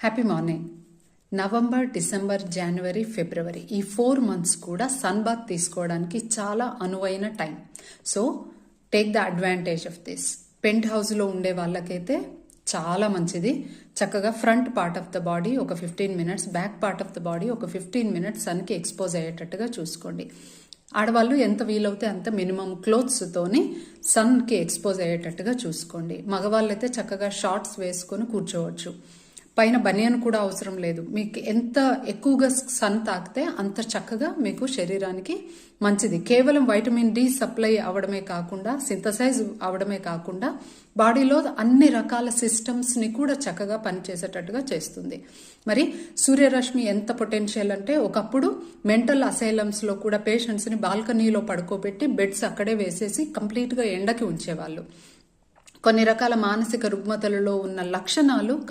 Happy morning. November, December, జనవరి, ఫిబ్రవరి ఈ 4 months కూడా సన్ బాత్ తీసుకోవడానికి చాలా అనువైన time. So take the advantage of this. పెంట్ హౌస్లో ఉండే వాళ్ళకైతే చాలా మంచిది. చక్కగా front part of the body ఒక 15 minutes, back part of the body ఒక 15 minutes సన్కి ఎక్స్పోజ్ అయ్యేటట్టుగా చూసుకోండి. ఆడవాళ్ళు ఎంత వీలవుతే అంత మినిమం క్లోత్స్తోని సన్కి ఎక్స్పోజ్ అయ్యేటట్టుగా చూసుకోండి. మగవాళ్ళు అయితే చక్కగా షార్ట్స్ వేసుకొని కూర్చోవచ్చు. పైన బనియన్ కూడా అవసరం లేదు. మీకు ఎంత ఎక్కువగా సన్ తాకితే అంత చక్కగా మీకు శరీరానికి మంచిది. కేవలం వైటమిన్ డి సప్లై అవడమే కాకుండా, సింథసైజ్ అవడమే కాకుండా బాడీలో అన్ని రకాల సిస్టమ్స్ని కూడా చక్కగా పనిచేసేటట్టుగా చేస్తుంది. మరి సూర్యరశ్మి ఎంత పొటెన్షియల్ అంటే, ఒకప్పుడు మెంటల్ అసైలమ్స్లో కూడా పేషెంట్స్ని బాల్కనీలో పడుకోబెట్టి బెడ్స్ అక్కడే వేసేసి కంప్లీట్గా ఎండకి ఉంచేవాళ్ళు. కొన్ని రకాల మానసిక రుగ్మతలలో ఉన్న లక్షణాలు